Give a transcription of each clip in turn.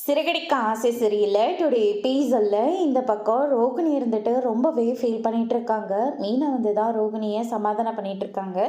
சிறகடிக்க ஆசை சரியில்லை டுடே எபிசோடில் இந்த பக்கம் ரோகிணி இருந்துட்டு ரொம்பவே ஃபீல் பண்ணிகிட்டு இருக்காங்க. மீனை வந்து தான் ரோகிணியை சமாதானம் பண்ணிகிட்டு இருக்காங்க.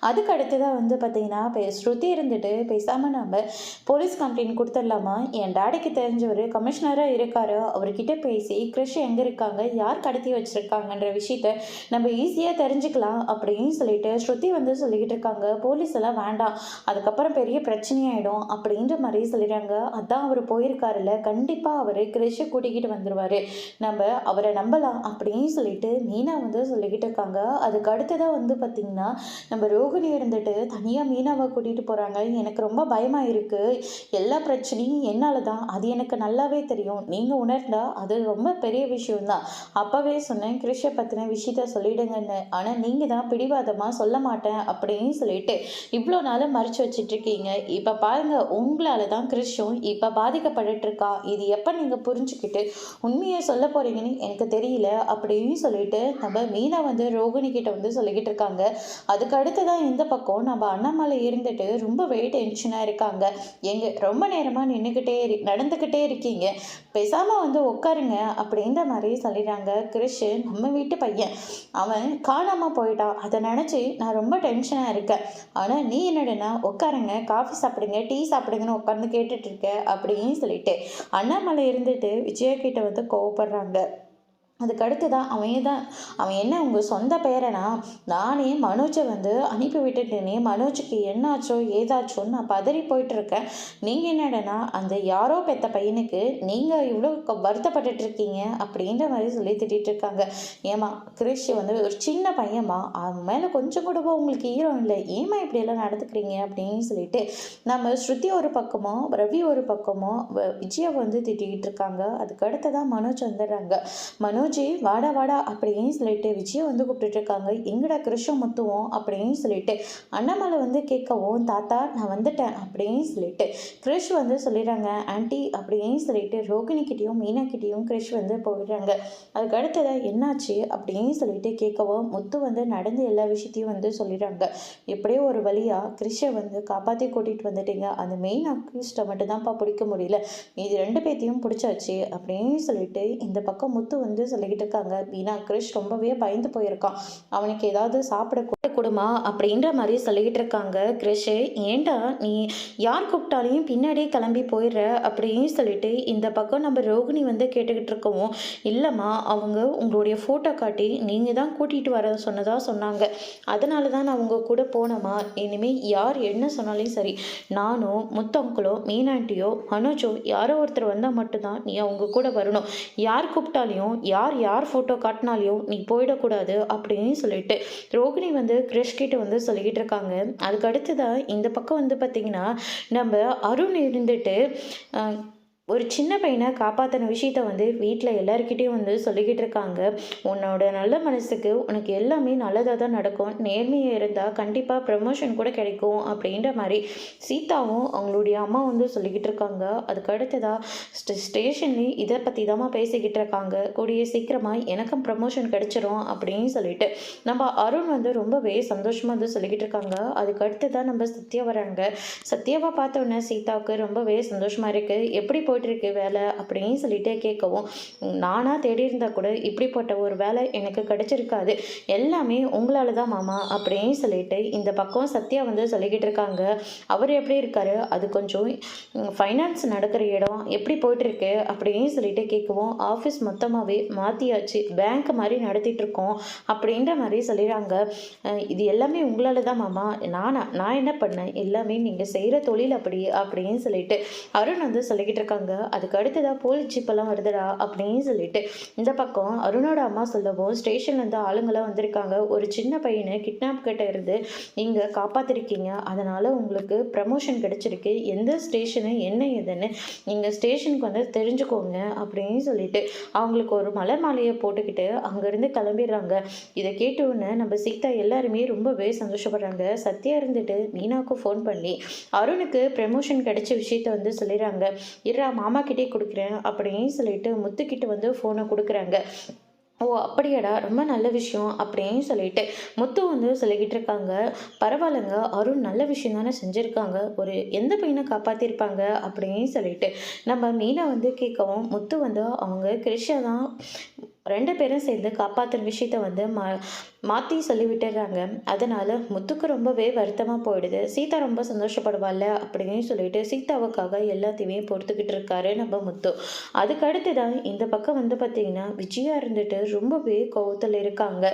அதுக்கு அடுத்ததாக வந்து பார்த்திங்கன்னா ஸ்ருதி இருந்துட்டு பேசாமல் நம்ம போலீஸ் கம்ப்ளைண்ட் கொடுத்துடலாமா, என் டேடிக்கு தெரிஞ்சவர் கமிஷனராக இருக்கார், அவர்கிட்ட பேசி கிறிஷ் எங்கே இருக்காங்க, யார் கடத்தி வச்சுருக்காங்கன்ற விஷயத்த நம்ம ஈஸியாக தெரிஞ்சுக்கலாம் அப்படின்னு சொல்லிட்டு ஸ்ருதி வந்து சொல்லிக்கிட்டு இருக்காங்க. போலீஸ் எல்லாம் வேண்டாம், அதுக்கப்புறம் பெரிய பிரச்சனையாயிடும் அப்படின்ற மாதிரி சொல்லிடுறாங்க. அதான் அவர் போயிருக்காருல்ல, கண்டிப்பாக அவர் கிறிஷை கூட்டிக்கிட்டு வந்துடுவார், நம்ம அவரை நம்பலாம் அப்படின்னு சொல்லிட்டு மீனா வந்து சொல்லிக்கிட்டு இருக்காங்க. அதுக்கு அடுத்ததாக வந்து பார்த்திங்கன்னா நம்ம ரோகிணி இருந்துட்டு தனியாக மீனாவை கூட்டிகிட்டு போகிறாங்க. எனக்கு ரொம்ப பயமாக இருக்குது, எல்லா பிரச்சனையும் என்னால் தான், அது எனக்கு நல்லாவே தெரியும், நீங்கள் உணர்ந்தா அது ரொம்ப பெரிய விஷயம்தான். அப்போவே சொன்னேன் கிறிஷை பற்றின விஷயத்த சொல்லிடுங்கன்னு, ஆனால் நீங்கள் தான் பிடிவாதமாக சொல்ல மாட்டேன் அப்படின்னு சொல்லிட்டு இவ்வளோ நாளும் மறைச்சி வச்சிட்ருக்கீங்க. இப்போ பாருங்கள், உங்களால் தான் கிறிஷும் இப்போ பாதிக்கப்பட்டுருக்கா, இது எப்போ நீங்கள் புரிஞ்சுக்கிட்டு உண்மையை சொல்ல போகிறீங்கன்னு எனக்கு தெரியல அப்படின்னு சொல்லிட்டு நம்ம மீனா வந்து ரோகிணி கிட்ட வந்து சொல்லிக்கிட்டு இருக்காங்க. அதுக்கு அடுத்ததான் இந்த பக்கம் நம்ம அண்ணாமலை இருந்துட்டு ரொம்பவே டென்ஷனாக இருக்காங்க. எங்க ரொம்ப நேரமாக நடந்துக்கிட்டே இருக்கீங்க, பேசாமல் வந்து உட்காருங்க அப்படின்ற மாதிரி சொல்லிடுறாங்க. கிறிஷ் நம்ம வீட்டு பையன், அவன் காணாமல் போயிட்டான், அதை நினச்சி நான் ரொம்ப டென்ஷனாக இருக்கேன். ஆனால் நீ என்னடுன்னா உட்காருங்க, காஃபி சாப்பிடுங்க, டீ சாப்பிடுங்கன்னு உட்காந்து கேட்டுட்டு இருக்க அப்படின்னு சொல்லிட்டு அண்ணாமலை இருந்துட்டு விஜயா கிட்ட வந்து கோவப்படுறாங்க. அதுக்கு அடுத்து தான் அவன் என்ன உங்கள் சொந்த பேரனா, நானே மனோஜை வந்து அனுப்பி விட்டுட்டேனே, மனோஜுக்கு என்னாச்சோ ஏதாச்சோன்னு நான் பதறி போயிட்டுருக்கேன். நீங்கள் என்னடனா அந்த யாரோ பெற்ற பையனுக்கு நீங்கள் இவ்வளோ வருத்தப்பட்டுட்டு இருக்கீங்க அப்படின்ற மாதிரி சொல்லி திட்டிகிட்டு இருக்காங்க. ஏமா கிறிஷ் வந்து ஒரு சின்ன பையன்மா, அவன் மேலே கொஞ்சம் கூட உங்களுக்கு ஈரோ இல்லை, ஏமா இப்படியெல்லாம் நடந்துக்கிறீங்க அப்படின்னு சொல்லிட்டு நம்ம ஸ்ருதி ஒரு பக்கமோ ரவி ஒரு பக்கமோ விஜயா வந்து திட்டிக்கிட்டு இருக்காங்க. அதுக்கு அடுத்ததான் மனோஜ் வந்துடுறாங்க. மனோஜ் வாடா வாடா அப்படின்னு சொல்லிட்டு விஜய் வந்து கூப்பிட்டு இருக்காங்க. எங்கடா கிருஷ்ண முத்துவோம் அப்படின்னு சொல்லிட்டு அண்ணாமலை வந்து கேட்கவும், தாத்தா நான் வந்துட்டேன் அப்படின்னு சொல்லிட்டு கிறிஷ் வந்து சொல்லிடுறாங்க. ஆன்டி அப்படின்னு சொல்லிட்டு ரோகிணிக்கிட்டையும் மீனாக்கிட்டையும் கிறிஷ் வந்து போயிடுறாங்க. அதுக்கு அடுத்ததான் என்னாச்சு அப்படின்னு சொல்லிட்டு கேட்கவும் முத்து வந்து நடந்து எல்லா விஷயத்தையும் வந்து சொல்லிடுறாங்க. எப்படியோ ஒரு வழியா கிறிஷை வந்து காப்பாற்றி கூட்டிகிட்டு வந்துட்டீங்க, அந்த மெயின் அக்யூஸ்ட்டை மட்டும் தான்ப்பா பிடிக்க முடியல, இது ரெண்டு பேர்த்தையும் பிடிச்சாச்சு அப்படின்னு சொல்லிட்டு இந்த பக்கம் முத்து வந்து சொல்லிக்கிட்டு இருக்காங்க. மீனா கிறிஷ் ரொம்பவே பயந்து போயிருக்கான், அவனுக்கு ஏதாவது சாப்பிட கொடுமா அப்படின்ற மாதிரி சொல்லிக்கிட்டு இருக்காங்க. கிறிஷ் ஏண்டா நீ யார் கூப்பிட்டாலையும் பின்னாடியே கிளம்பி போயிடுற அப்படின்னு சொல்லிட்டு இந்த பக்கம் நம்ம ரோகிணி வந்து கேட்டுக்கிட்டு இருக்கவும், இல்லைம்மா அவங்க உங்களுடைய ஃபோட்டோ காட்டி நீங்கள் தான் கூட்டிகிட்டு வர சொன்னாங்க, அதனால தான் நான் உங்கள் கூட போனேம்மா, இனிமேல் யார் என்ன சொன்னாலும் சரி, நானும் முத்தங்களோ மீனாண்டியோ மனோஜோ யாரோ ஒருத்தர் வந்தால் மட்டும்தான் நீ அவங்க கூட வரணும், யார் கூப்பிட்டாலையும் யார் ஃபோட்டோ காட்டினாலையும் நீ போயிடக்கூடாது அப்படின்னு சொல்லிட்டு ரோகிணி வந்து கிறிஷ் கிட்ட வந்து சொல்லிக்கிட்டு இருக்காங்க. அதுக்கு அடுத்ததான் இந்த பக்கம் வந்து பார்த்திங்கன்னா நம்ம அருண் இருந்துட்டு ஒரு சின்ன பையனை காப்பாற்றின விஷயத்த வந்து வீட்டில் எல்லாருக்கிட்டையும் வந்து சொல்லிக்கிட்டு இருக்காங்க. உன்னோட நல்ல மனசுக்கு உனக்கு எல்லாமே நல்லதாக தான் நடக்கும், நேர்மையாக இருந்தால் கண்டிப்பாக ப்ரமோஷன் கூட கிடைக்கும் அப்படின்ற மாதிரி சீதாவும் அவங்களுடைய அம்மா வந்து சொல்லிக்கிட்டு இருக்காங்க. அதுக்கு அடுத்ததாக ஸ்டேஷன்லேயும் இதை பற்றி தான் பேசிக்கிட்டு இருக்காங்க. கூடிய சீக்கிரமாக எனக்கும் ப்ரமோஷன் கிடைச்சிரும் அப்படின்னு சொல்லிட்டு நம்ம அருண் வந்து ரொம்பவே சந்தோஷமாக வந்து சொல்லிக்கிட்டு இருக்காங்க. அதுக்கு அடுத்ததான் நம்ம சத்யா வராங்க. சத்யாவை பார்த்தோன்னே சீதாவுக்கு ரொம்பவே சந்தோஷமாக இருக்குது. எப்படி போயிட்டுருக்கு வேலை அப்படின்னு சொல்லிட்டு கேட்கவும், நானாக தேடி இருந்தால் கூட இப்படிப்பட்ட ஒரு வேலை எனக்கு கிடைச்சிருக்காது, எல்லாமே உங்களால் தான் மாமா அப்படின்னு சொல்லிட்டு இந்த பக்கம் சத்யா வந்து சொல்லிக்கிட்டு இருக்காங்க. அவர் எப்படி இருக்காரு, அது கொஞ்சம் ஃபைனான்ஸ் நடக்கிற இடம் எப்படி போயிட்டுருக்கு அப்படின்னு சொல்லிட்டு கேட்கவும், ஆஃபீஸ் மொத்தமாகவே மாற்றியாச்சு, பேங்க் மாதிரி நடத்திட்டு இருக்கோம் அப்படின்ற மாதிரி சொல்லிடுறாங்க. இது எல்லாமே உங்களால் தான் மாமா, நான் என்ன பண்ணேன், எல்லாமே நீங்கள் செய்கிற தொழில் அப்படின்னு சொல்லிட்டு அருண் வந்து சொல்லிக்கிட்டு இருக்காங்க. அதுக்கு அடுத்ததாக போலீஸ் ஜீப்பெல்லாம் வருதுடா அப்படின்னு சொல்லிட்டு இந்த பக்கம் அருணோட அம்மா சொல்லவும், ஸ்டேஷன்லேருந்து ஆளுங்களாம் வந்திருக்காங்க, ஒரு சின்ன பையனை கிட்னாப் கிட்ட இருந்து நீங்கள் காப்பாற்றிருக்கீங்க, அதனால் உங்களுக்கு ப்ரமோஷன் கிடைச்சிருக்கு, எந்த ஸ்டேஷனு என்ன ஏதுன்னு நீங்கள் ஸ்டேஷனுக்கு வந்து தெரிஞ்சுக்கோங்க அப்படின்னு சொல்லிட்டு அவங்களுக்கு ஒரு மலர் மாலையை போட்டுக்கிட்டு அங்கேருந்து கிளம்பிடுறாங்க. இதை கேட்டோன்னு நம்ம சீதா எல்லாருமே ரொம்பவே சந்தோஷப்படுறாங்க. சத்யா இருந்துட்டு மீனாவுக்கு ஃபோன் பண்ணி அருணுக்கு ப்ரமோஷன் கிடைச்ச விஷயத்த வந்து சொல்லிடுறாங்க. மாமா கிட்டே கொடுக்குறேன் அப்படின்னு சொல்லிட்டு முத்துக்கிட்ட வந்து ஃபோனை கொடுக்குறாங்க. ஓ! அப்படியாடா! ரொம்ப நல்ல விஷயம் அப்படின்னு சொல்லிட்டு, முத்து வந்து சொல்லிக்கிட்டு இருக்காங்க. பரவாயில்லங்க. அருண் நல்ல விஷயம் தானே செஞ்சிருக்காங்க. ஒரு எந்த பையன காப்பாத்திருப்பாங்க அப்படின்னு சொல்லிட்டு, நம்ம மீனா வந்து கேட்கவும், முத்து வந்து அவங்க கிரிஷா தான் 2 பேரும் சேர்ந்து காப்பாத்துன விஷயத்த வந்து மாத்தி சொல்லி விட்டுர்றாங்க. அதனால முத்துக்கு ரொம்பவே வருத்தமா போயிடுது. சீதா ரொம்ப சந்தோஷப்படுவாள்ல அப்படின்னு சொல்லிட்டு, சீதாவுக்காக எல்லாத்தையுமே பொறுத்துக்கிட்டு இருக்காரு நம்ம முத்து. அதுக்கு அடுத்ததா இந்த பக்கம் வந்து பார்த்தீங்கன்னா, விஜயா இருந்துட்டு ரொம்பவே கோவத்துல இருக்காங்க.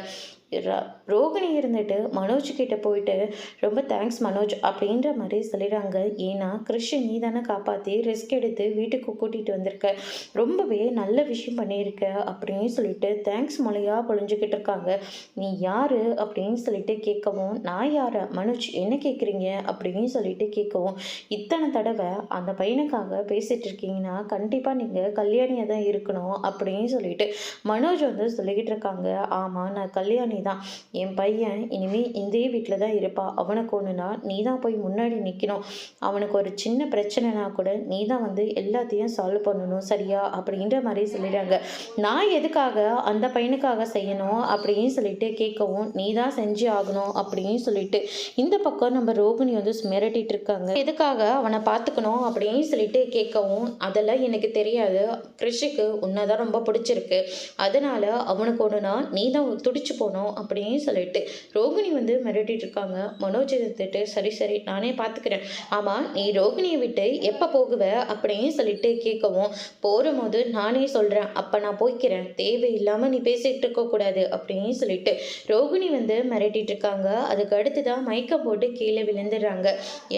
ர ரோகிணி இருந்துட்டு மனோஜ் கிட்ட போயிட்டு, "ரொம்ப தேங்க்ஸ் மனோஜ்" அப்படின்ற மாரி சொல்லிடுறாங்க. ஏன்னா, "கிறிஷ நீ தானே காப்பாத்தி ரிஸ்க் எடுத்து வீட்டுக்கு கூட்டிட்டு வந்திருக்க. ரொம்பவே நல்ல விஷயம் பண்ணியிருக்க" அப்படின்னு சொல்லிட்டு தேங்க்ஸ் மழையா பொழிஞ்சுக்கிட்டு இருக்காங்க. "நீ யாரு?" அப்படின்னு சொல்லிட்டு கேட்கவும், "நான் யாரா? மனோஜ் என்ன கேட்குறீங்க?" அப்படின்னு சொல்லிட்டு கேட்கவும், "இத்தனை தடவை அந்த பையனுக்காக பேசிட்டு இருக்கீங்கன்னா, கண்டிப்பா நீங்க கல்யாணியா தான் இருக்கணும்" அப்படின்னு சொல்லிட்டு மனோஜ் வந்து சொல்லிக்கிட்டு இருக்காங்க. "ஆமா, நான் கல்யாணி தான். என் பையன் இனிமே இதே வீட்ல தான் இருப்பான். அவனுக்கு ஒண்ணுனா நீ தான் போய் முன்னாடி நிக்கணும். அவனுக்கு ஒரு சின்ன பிரச்சனைனா கூட நீ தான் வந்து எல்லாத்தையும் சால்வ் பண்ணணும். சரியா?" அப்படின்ற மாரி சொல்லிடுறாங்க. "நான் எதுக்காக அந்த பையனுக்காக செய்யணும்?" அப்படின்னு சொல்லிட்டு கேட்கவும், "நீ தான் செஞ்சே ஆகணும்" அப்படின்னு சொல்லிட்டு இந்த பக்கம் நம்ம ரோகிணி வந்து மிரட்டிட்டு இருக்காங்க. "எதுக்காக அவன பார்த்துக்கணும்?" அப்படின்னு சொல்லிட்டு கேட்கவும், "அதெல்லாம் எனக்கு தெரியாது. கிறிஷுக்கு உன்ன தான் ரொம்ப பிடிச்சிருக்கு. அதனால அவனுக்கு ஒண்ணுனா நீ தான் துடிச்சு போணும்" அப்படின்னு சொல்லிட்டு ரோகிணி வந்து மிரட்டிட்டு இருக்காங்க. மனோஜ் இருந்துட்டு, "சரி சரி நானே பார்த்துக்கிறேன். ஆமா நீ ரோகிணியை விட்டு எப்போ போகுவ?" அப்படின்னு சொல்லிட்டு கேட்கவும், "போகும்போது நானே சொல்றேன். அப்ப நான் போய்க்கிறேன். தேவையில்லாம நீ பேசிட்டு இருக்க கூடாது" அப்படின்னு சொல்லிட்டு ரோகிணி வந்து மிரட்டிட்டு இருக்காங்க. அதுக்கு அடுத்துதான் மயக்கம் போட்டு கீழே விழுந்துடுறாங்க.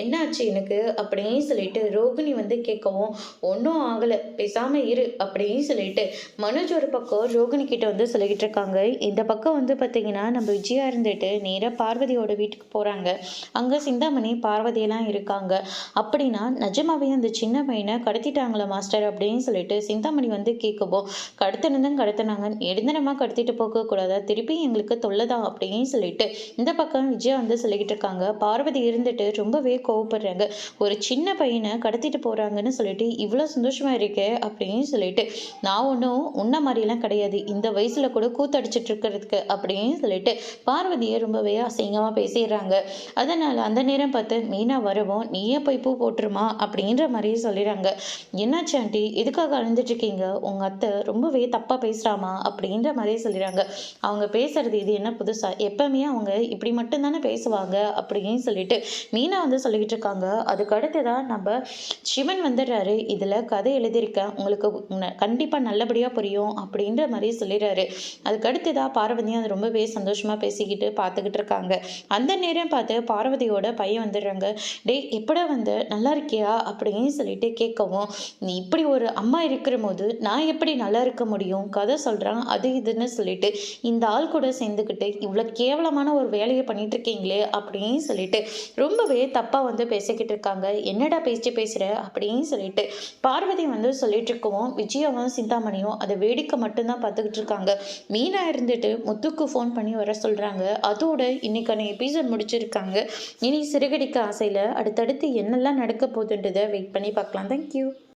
"என்னாச்சு எனக்கு?" அப்படின்னு சொல்லிட்டு ரோகிணி வந்து கேட்கவும், "ஒன்றும் ஆகலை, பேசாம இரு" அப்படின்னு சொல்லிட்டு மனோஜ் ஒரு பக்கம் ரோகிணி கிட்ட வந்து சொல்லிக்கிட்டு இருக்காங்க. இந்த பக்கம் வந்து பார்த்தீங்கன்னா, நம்ம விஜயா இருந்துட்டு நேரா பார்வதியோட வீட்டுக்கு போறாங்க. அங்க சிந்தாமணி, பார்வதியெல்லாம் இருக்காங்க. அப்படின்னா, நிஜமாவே அந்த சின்ன பையன கடத்திட்டாங்களா மாஸ்டர் அப்படின்னு சொல்லிட்டு சிந்தாமணி வந்து கேட்கவும், கடத்தினதும் கடத்தினாங்க. நிரந்தரமா கடத்திட்டு போகக்கூடாதா? திருப்பி எங்களுக்கு தொல்லை தான் அப்படின்னு சொல்லிட்டு இந்த பக்கம் விஜயா வந்து சொல்லிக்கிட்டு இருக்காங்க. பார்வதி இருந்துட்டு ரொம்பவே கோவப்படுறாங்க. ஒரு சின்ன பையனை கடத்திட்டு போறாங்கன்னு சொல்லிட்டு இவ்வளோ சந்தோஷமா இருக்கே அப்படின்னு சொல்லிட்டு, "நான் ஒன்றும் உன்ன மாதிரிலாம் கிடையாது. இந்த வயசுல கூட கூத்தடிச்சிட்டு இருக்கிறதுக்கு" அப்படின்னு சொல்லிட்டு பார்வதியை ரொம்பவே அசிங்கமா பேசிடுறாங்க. அதனால அந்த நேரம் பார்த்து மீனா வரவும், "நீயே போய் பூ போட்டுருமா" அப்படின்ற மாதிரி சொல்லிடுறாங்க. "என்னாச்சு ஆண்டி? எதுக்காக அழுந்துட்டு இருக்கீங்க? உங்க அத்தை ரொம்பவே தப்பா பேசுறாமா" அப்படின்ற மாதிரி சொல்லிடுறாங்க. "அவங்க பேசுறது இது என்ன புதுசா? எப்பவுமே அவங்க இப்படி மட்டும் தானே பேசுவாங்க" அப்படின்னு சொல்லிட்டு மீனா வந்து சொல்லிக்கிட்டு இருக்காங்க. அதுக்கு அடுத்ததான் நம்ம சிவன் வந்துடுறாரு. "இதுல கதை எழுதியிருக்கேன். உங்களுக்கு கண்டிப்பா நல்லபடியா புரியும்" அப்படின்ற மாதிரி சொல்லிடுறாரு. அதுக்கு அடுத்ததா பார்வதியும் அது ரொம்பவே சந்தோஷமா பேசிக்கிட்டு பார்த்துக்கிட்டு இருக்காங்க. அந்த நேரம் பார்த்து பார்வதியோட பையன் வந்துடுறாங்க. "டேய் எப்படா வந்த? நல்லா இருக்கியா?" அப்படின்னு சொல்லிட்டு கேட்கவும், "நீ இப்படி ஒரு அம்மா இருக்கிற போது நான் எப்படி நல்லா இருக்க முடியும்? கதை சொல்றான் அது இதுன்னு சொல்லிட்டு இந்த ஆள் கூட சேர்ந்துக்கிட்டு இவ்வளோ கேவலமான ஒரு வேலையை பண்ணிட்டு இருக்கீங்களே" அப்படின்னு சொல்லிட்டு ரொம்பவே தப்பா வந்து பேசிக்கிட்டு இருக்காங்க. "என்னடா பேச்சு பேசுற?" அப்படின்னு சொல்லிட்டு பார்வதி வந்து சொல்லிட்டு இருக்கவும், விஜயாவும் சிந்தாமணியும் அதை வேடிக்கை மட்டும்தான் பார்த்துக்கிட்டு இருக்காங்க. மீனா இருந்துட்டு முத்துக்கு ஃபோன் பண்ணி வர சொல்றாங்க. அதோட இன்னைக்கான எபிசோட் முடிச்சிருக்காங்க. இனி சிறுகடிக்க ஆசையில அடுத்தடுத்து என்னெல்லாம் நடக்க போகுதுன்றதை வெயிட் பண்ணி பார்க்கலாம். தேங்க்யூ.